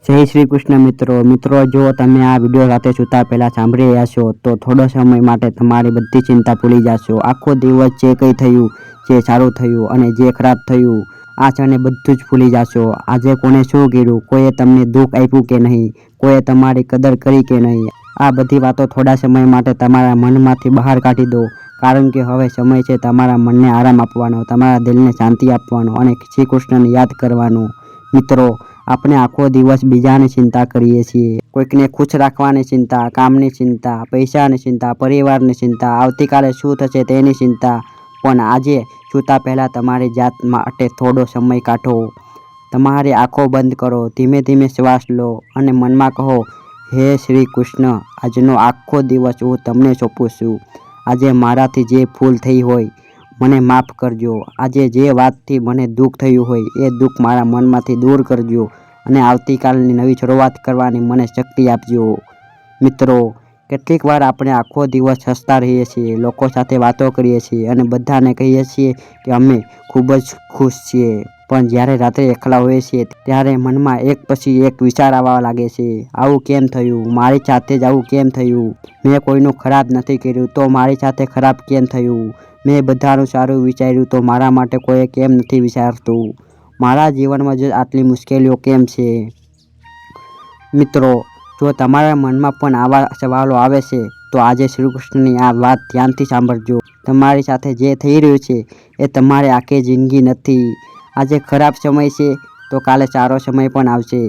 જય શ્રી કૃષ્ણ મિત્રો જો તમે આ વિડીયો રાતે સૂતા પહેલાં સાંભળી રહ્યા છો તો થોડો સમય માટે તમારી બધી ચિંતા ભૂલી જશો। આખો દિવસ જે કંઈ થયું, જે સારું થયું અને જે ખરાબ થયું, આ ક્ષણે બધું જ ભૂલી જશો। આજે કોણે શું કર્યું, કોઈએ તમને દુઃખ આપ્યું કે નહીં, કોઈએ તમારી કદર કરી કે નહીં, આ બધી વાતો થોડા સમય માટે તમારા મનમાંથી બહાર કાઢી દો, કારણ કે હવે સમય છે તમારા મનને આરામ આપવાનો, તમારા દિલને શાંતિ આપવાનો અને શ્રી કૃષ્ણને યાદ કરવાનો। મિત્રો, આપણે આખો દિવસ બીજાની ચિંતા કરીએ છીએ। કોઈકને ખુશ રાખવાની ચિંતા, કામની ચિંતા, પૈસાની ચિંતા, પરિવારની ચિંતા, આવતીકાલે શું થશે તેની ચિંતા। પણ આજે સૂતા પહેલાં તમારી જાત માટે થોડો સમય કાઢો। તમારી આંખો બંધ કરો, ધીમે ધીમે શ્વાસ લો અને મનમાં કહો, હે શ્રી કૃષ્ણ, આજનો આખો દિવસ હું તમને સોંપું છું। આજે મારાથી જે ભૂલ થઈ હોય મને માફ કરજો। આજે જે વાતથી મને દુઃખ થયું હોય એ દુઃખ મારા મનમાંથી દૂર કરજો અને આવતીકાલની નવી શરૂઆત કરવાની મને શક્તિ આપજો। મિત્રો, કેટલીક વાર આપણે આખો દિવસ હસતા રહીએ છીએ, લોકો સાથે વાતો કરીએ છીએ અને બધાને કહીએ છીએ કે અમે ખૂબ જ ખુશ છીએ। પણ જ્યારે રાત્રે એકલા હોઈએ છીએ ત્યારે મનમાં એક પછી એક વિચાર આવવા લાગે છે। આવું કેમ થયું, મારી સાથે જ આવું કેમ થયું, મેં કોઈનું ખરાબ નથી કર્યું તો મારી સાથે ખરાબ કેમ થયું, મેં બધાનું સારું વિચાર્યું તો મારા માટે કોઈ કેમ નથી વિચારતું, મારા જીવનમાં જ આટલી મુશ્કેલીઓ કેમ છે। મિત્રો, જો તમારા મનમાં પણ આવા સવાલો આવે છે તો આજે શ્રી કૃષ્ણની આ વાત ધ્યાનથી સાંભળજો। તમારી સાથે જે થઈ રહ્યું છે એ તમારી આખી જિંદગી નથી। આજે ખરાબ સમય છે તો કાલે સારો સમય પણ આવશે।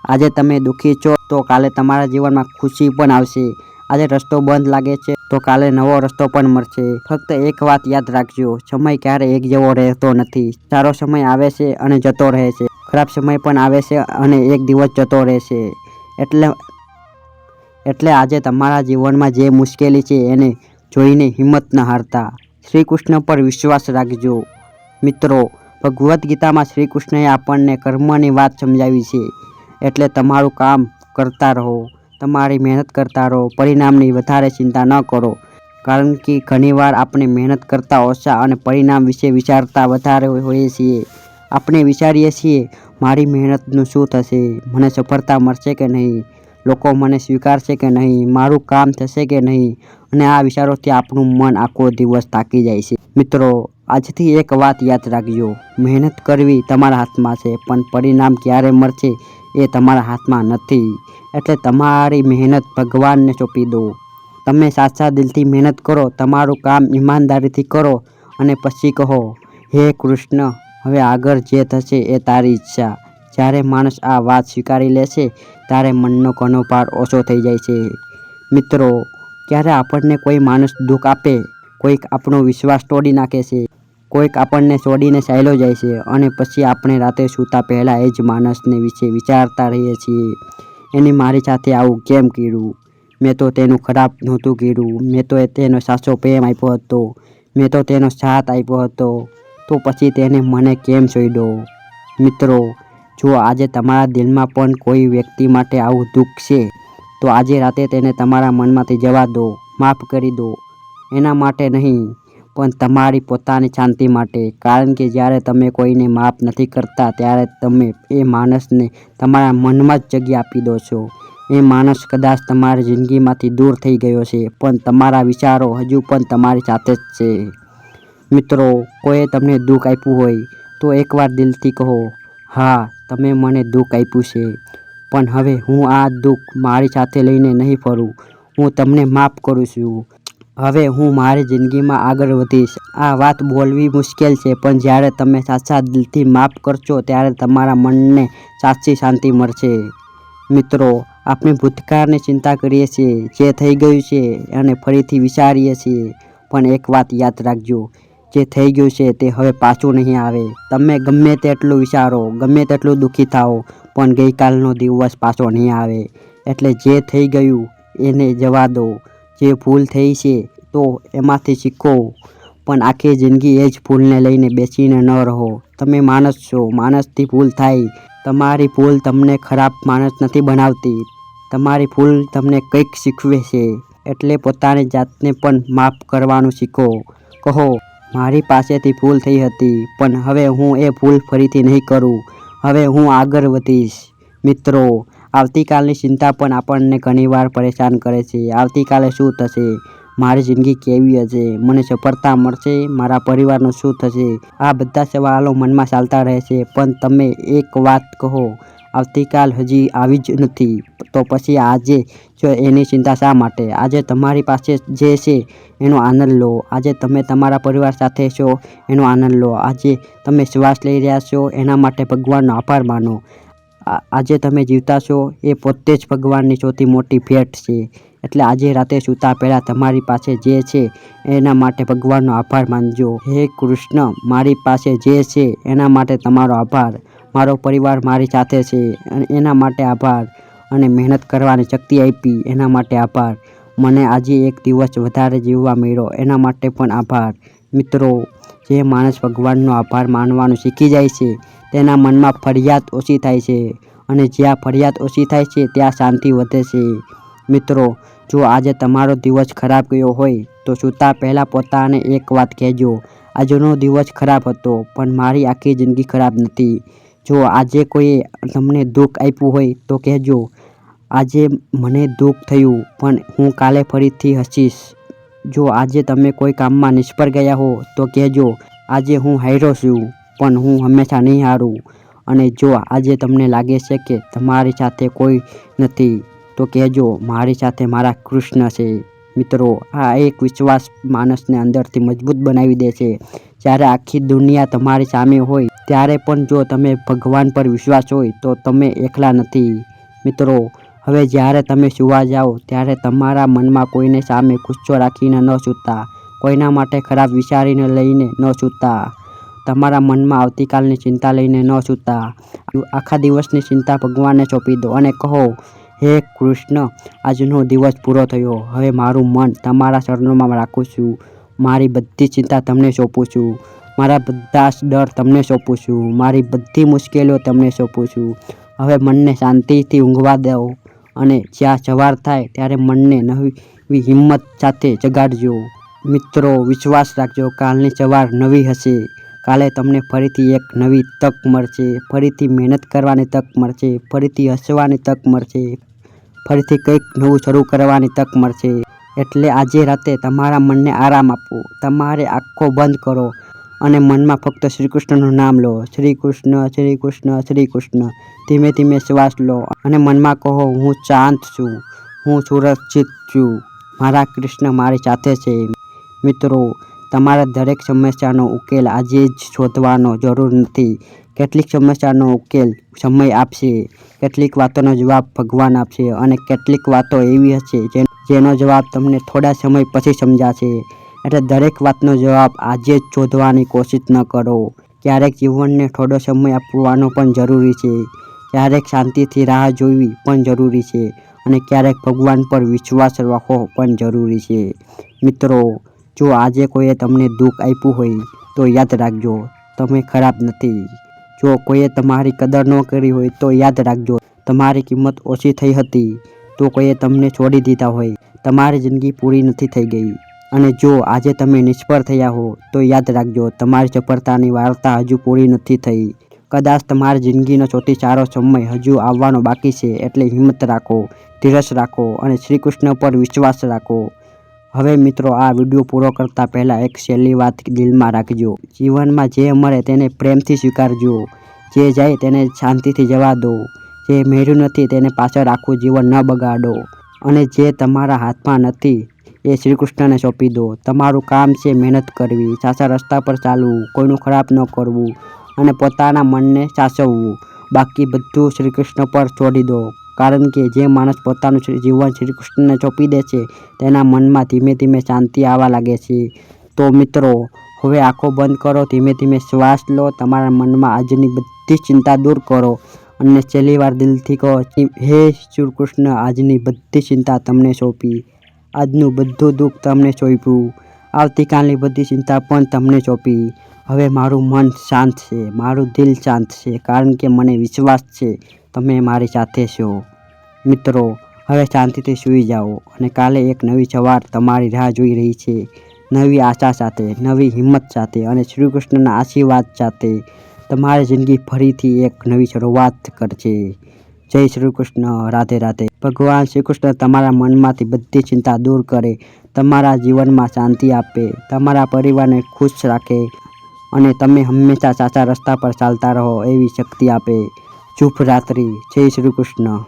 આજે તમે દુઃખી છો તો કાલે તમારા જીવનમાં ખુશી પણ આવશે। આજે રસ્તો બંધ લાગે છે તો કાલે નવો રસ્તો પણ મળશે। ફક્ત એક વાત યાદ રાખજો, સમય ક્યારેય એક જેવો રહેતો નથી। સારો સમય આવે છે અને જતો રહે છે, ખરાબ સમય પણ આવે છે અને એક દિવસ જતો રહેશે। એટલે આજે તમારા જીવનમાં જે મુશ્કેલી છે એને જોઈને હિંમત ન હારતા, શ્રી કૃષ્ણ પર વિશ્વાસ રાખજો। મિત્રો, ભગવદ્ ગીતામાં શ્રી કૃષ્ણએ આપણને કર્મની વાત સમજાવી છે। એટલે તમારું કામ કરતા રહો, તમારી મહેનત કરતા રહો, પરિણામની વધારે ચિંતા ન કરો, કારણ કે ઘણીવાર આપણે મહેનત કરતાં ઓછા અને પરિણામ વિશે વિચારતા વધારે હોઈએ છીએ। આપણે વિચારીએ છીએ, મારી મહેનતનું શું થશે, મને સફળતા મળશે કે નહીં, લોકો મને સ્વીકારશે કે નહીં, મારું કામ થશે કે નહીં, અને આ વિચારોથી આપણું મન આખો દિવસ થાકી જાય છે। મિત્રો, આજથી એક વાત યાદ રાખજો, મહેનત કરવી તમારા હાથમાં છે પણ પરિણામ ક્યારે મળશે એ તમારા હાથમાં નથી। એટલે તમારી મહેનત ભગવાનને સોંપી દો। તમે સાચા દિલથી મહેનત કરો, તમારું કામ ઈમાનદારીથી કરો અને પછી કહો, હે કૃષ્ણ, હવે આગળ જે થશે એ તારી ઈચ્છા। જ્યારે માણસ આ વાત સ્વીકારી લે છે ત્યારે મનનો ઘણો ભાર ઓછો થઈ જાય છે। મિત્રો, ક્યારે આપણને કોઈ માણસ દુઃખ આપે, કોઈક આપણો વિશ્વાસ તોડી નાખે છે, કોઈક આપણને છોડીને ચાલ્યો જાય છે અને પછી આપણે રાતે સૂતા પહેલાં એ જ માણસને વિશે વિચારતા રહીએ છીએ, એને મારી સાથે આવું કેમ કર્યું, મેં તો તેનું ખરાબ નહોતું કર્યું, મેં તો તેનો સાચો પ્રેમ આપ્યો હતો, મેં તો તેનો સાથ આપ્યો હતો, તો પછી તેને મને કેમ છોડ્યો। મિત્રો, જો આજે તમારા દિલમાં પણ કોઈ વ્યક્તિ માટે આવું દુઃખ છે તો આજે રાતે તેને તમારા મનમાંથી જવા દો, માફ કરી દો। એના માટે નહીં, પણ તમારી પોતાની શાંતિ માટે, કારણ કે જ્યારે તમે કોઈને માફ નથી કરતા ત્યારે તમે એ માણસને તમારા મનમાં જ જગ્યા આપી દો છો। એ માણસ કદાચ તમારી જિંદગીમાંથી દૂર થઈ ગયો છે પણ તમારા વિચારો હજુ પણ તમારી સાથે જ છે। મિત્રો, કોઈએ તમને દુઃખ આપ્યું હોય તો એકવાર દિલથી કહો, હા, તમે મને દુઃખ આપ્યું છે પણ હવે હું આ દુઃખ મારી સાથે લઈને નહીં ફરું, હું તમને માફ કરું છું, હવે હું મારી જિંદગીમાં આગળ વધીશ। આ વાત બોલવી મુશ્કેલ છે પણ જ્યારે તમે સાચા દિલથી માફ કરશો ત્યારે તમારા મનને સાચી શાંતિ મળશે। મિત્રો, આપણે ભૂતકાળની ચિંતા કરીએ છીએ, જે થઈ ગયું છે અને ફરીથી વિચારીએ છીએ, પણ એક વાત યાદ રાખજો, જે થઈ ગયું છે તે હવે પાછું નહીં આવે। તમે ગમે તેટલું વિચારો, ગમે તેટલું દુઃખી થાઓ, પણ ગઈકાલનો દિવસ પાછો નહીં આવે। એટલે જે થઈ ગયું એને જવા દો, જે ભૂલ થઈ છે તો એમાંથી શીખો, પણ આખી જિંદગી એ જ ભૂલને લઈને બેસીને ન રહો। તમે માણસ છો, માણસથી ભૂલ થાય, તમારી ભૂલ તમને ખરાબ માણસ નથી બનાવતી, તમારી ભૂલ તમને કંઈક શીખવે છે। એટલે પોતાની જાતને પણ માફ કરવાનું શીખો। કહો, મારી પાસેથી ભૂલ થઈ હતી પણ હવે હું એ ભૂલ ફરીથી નહીં કરું, હવે હું આગળ વધીશ। મિત્રો, આવતીકાલની ચિંતા પણ આપણને ઘણીવાર પરેશાન કરે છે. આવતીકાલે શું થશે? મારી જિંદગી કેવી હશે? મને સફળતા મળશે? મારા પરિવારનું શું થશે? આ બધા સવાલો મનમાં ચાલતા રહે છે. પણ તમે એક વાત કહો, આવતીકાલ હજી આવી જ નથી, તો પછી આજે જ એની ચિંતા શા માટે? આજે તમારી પાસે જે છે એનો આનંદ લો. આજે તમે તમારા પરિવાર સાથે છો એનો આનંદ લો. આજે તમે શ્વાસ લઈ રહ્યા છો એના માટે ભગવાનનો આભાર માનો. આજે તમે જીવતા છો એ પોતે જ ભગવાનની સૌથી મોટી ભેટ છે. એટલે આજે રાતે સૂતા પહેલાં તમારી પાસે જે છે એના માટે ભગવાનનો આભાર માનજો. હે કૃષ્ણ, મારી પાસે જે છે એના માટે તમારો આભાર. મારો પરિવાર મારી સાથે છે એના માટે આભાર. અને મહેનત કરવાની શક્તિ આપી એના માટે આભાર. મને આજે એક દિવસ વધારે જીવવા મળ્યો એના માટે પણ આભાર. મિત્રો, જે માણસ ભગવાનનો આભાર માનવાનું શીખી જાય છે તેના મનમાં ફરિયાદ ઓછી થાય છે, અને જ્યાં ફરિયાદ ઓછી થાય છે ત્યાં શાંતિ વધે છે. મિત્રો, જો આજે તમારો દિવસ ખરાબ ગયો હોય તો સૂતા પહેલાં પોતાને એક વાત કહેજો, આજનો દિવસ ખરાબ હતો પણ મારી આખી જિંદગી ખરાબ નથી. જો આજે કોઈએ તમને દુઃખ આપ્યું હોય તો કહેજો, આજે મને દુઃખ થયું પણ હું કાલે ફરીથી હસીશ. જો આજે તમે કોઈ કામમાં નિષ્ફળ ગયા હો તો કહેજો, આજે હું હાર્યો છું પણ હું હંમેશા નહીં હારું. અને જો આજે તમને લાગે છે કે તમારી સાથે કોઈ નથી તો કહેજો, મારી સાથે મારા કૃષ્ણ છે. મિત્રો, આ એક વિશ્વાસ માણસને અંદરથી મજબૂત બનાવી દે છે. જ્યારે આખી દુનિયા તમારી સામે હોય ત્યારે પણ જો તમે ભગવાન પર વિશ્વાસ હોય તો તમે એકલા નથી. મિત્રો, હવે જ્યારે તમે સૂવા જાઓ ત્યારે તમારા મનમાં કોઈને સામે ગુસ્સો રાખીને ન સૂતા, કોઈના માટે ખરાબ વિચારીને લઈને ન સૂતા, તમારા મનમાં આવતીકાલની ચિંતા લઈને ન સૂતા. આખા દિવસની ચિંતા ભગવાનને સોંપી દો અને કહો, હે કૃષ્ણ, આજનો દિવસ પૂરો થયો. હવે મારું મન તમારા ચરણોમાં રાખું છું. મારી બધી ચિંતા તમને સોંપું છું. મારા બધા ડર તમને સોંપું છું. મારી બધી મુશ્કેલીઓ તમને સોંપું છું. હવે મનને શાંતિથી ઊંઘવા દો અને જ્યાં સવાર થાય ત્યારે મનને નવી હિંમત સાથે જગાડજો. મિત્રો, વિશ્વાસ રાખજો, કાલની સવાર નવી હશે. કાલે તમને ફરીથી એક નવી તક મળશે, ફરીથી મહેનત કરવાની તક મળશે, ફરીથી હસવાની તક મળશે, ફરીથી કંઈક નવું શરૂ કરવાની તક મળશે. એટલે આજે રાતે તમારા મનને આરામ આપો. તમારે આંખો બંધ કરો અને મનમાં ફક્ત શ્રી કૃષ્ણનું નામ લો. શ્રી કૃષ્ણ, શ્રી કૃષ્ણ, શ્રી કૃષ્ણ. ધીમે ધીમે શ્વાસ લો અને મનમાં કહો, હું શાંત છું, હું સુરક્ષિત છું, મારા કૃષ્ણ મારી સાથે છે. મિત્રો, તમારા દરેક સમસ્યાનો ઉકેલ આજે જ શોધવાનો જરૂર નથી. કેટલીક સમસ્યાનો ઉકેલ સમય આપશે, કેટલીક વાતોનો જવાબ ભગવાન આપશે અને કેટલીક વાતો એવી હશે જેનો જવાબ તમને થોડા સમય પછી સમજાશે. એટલે દરેક વાતનો જવાબ આજે જ શોધવાની કોશિશ ન કરો. ક્યારેક જીવનને થોડો સમય આપવાનો પણ જરૂરી છે, ક્યારેક શાંતિથી રાહ જોવી પણ જરૂરી છે અને ક્યારેક ભગવાન પર વિશ્વાસ રાખવો પણ જરૂરી છે. મિત્રો, જો આજે કોઈએ તમને દુઃખ આપ્યું હોય તો યાદ રાખજો, તમે ખરાબ નથી. જો કોઈએ તમારી કદર ન કરી હોય તો યાદ રાખજો, તમારી કિંમત ઓછી થઈ હતી. તો કોઈએ તમને છોડી દીધા હોય, તમારી જિંદગી પૂરી નથી થઈ ગઈ. અને જો આજે તમે નિષ્ફળ થયા હો તો યાદ રાખજો, તમારી સફળતાની વાર્તા હજુ પૂરી નથી થઈ. કદાચ તમારી જિંદગીનો સૌથી સારો સમય હજુ આવવાનો બાકી છે. એટલે હિંમત રાખો, ધીરજ રાખો અને શ્રી કૃષ્ણ પર વિશ્વાસ રાખો. હવે મિત્રો, આ વિડીયો પૂરો કરતાં પહેલાં એક છેલ્લી વાત દિલમાં રાખજો. જીવનમાં જે મળે તેને પ્રેમથી સ્વીકારજો, જે જાય તેને શાંતિથી જવા દો, જે મેળવ્યું નથી તેને પાછળ આખું જીવન ન બગાડો, અને જે તમારા હાથમાં નથી એ શ્રી કૃષ્ણને સોંપી દો. તમારું કામ છે મહેનત કરવી, સાચા રસ્તા પર ચાલવું, કોઈનું ખરાબ ન કરવું અને પોતાના મનને સાચવવું. બાકી બધું શ્રી કૃષ્ણ પર છોડી દો, કારણ કે જે માણસ પોતાનું જીવન શ્રી કૃષ્ણને સોંપી દે છે તેના મનમાં ધીમે ધીમે શાંતિ આવવા લાગે છે. તો મિત્રો, હવે આંખો બંધ કરો, ધીમે ધીમે શ્વાસ લો, તમારા મનમાં આજની બધી ચિંતા દૂર કરો અને છેલ્લી વાર દિલથી કહો, હે શ્રી કૃષ્ણ, આજની બધી ચિંતા તમને સોંપી, આજનું બધું દુઃખ તમને સોંપ્યું, આવતીકાલની બધી ચિંતા પણ તમને સોંપી. હવે મારું મન શાંત છે, મારું દિલ શાંત છે, કારણ કે મને વિશ્વાસ છે તમે મારી સાથે છો. મિત્રો, હવે શાંતિથી સૂઈ જાઓ અને કાલે એક નવી સવાર તમારી રાહ જોઈ રહી છે. નવી આશા સાથે, નવી હિંમત સાથે અને શ્રી કૃષ્ણના આશીર્વાદ સાથે તમારી જિંદગી ફરીથી એક નવી શરૂઆત કરશે. જય શ્રી કૃષ્ણ. રાધે રાધે. ભગવાન શ્રી કૃષ્ણ તમારા મનમાંથી બધી ચિંતા દૂર કરે, તમારા જીવનમાં શાંતિ આપે, તમારા પરિવારને ખુશ રાખે અને તમે હંમેશા સાચા રસ્તા પર ચાલતા રહો એવી શક્તિ આપે. શુભ રાત્રિ. જય શ્રી કૃષ્ણ.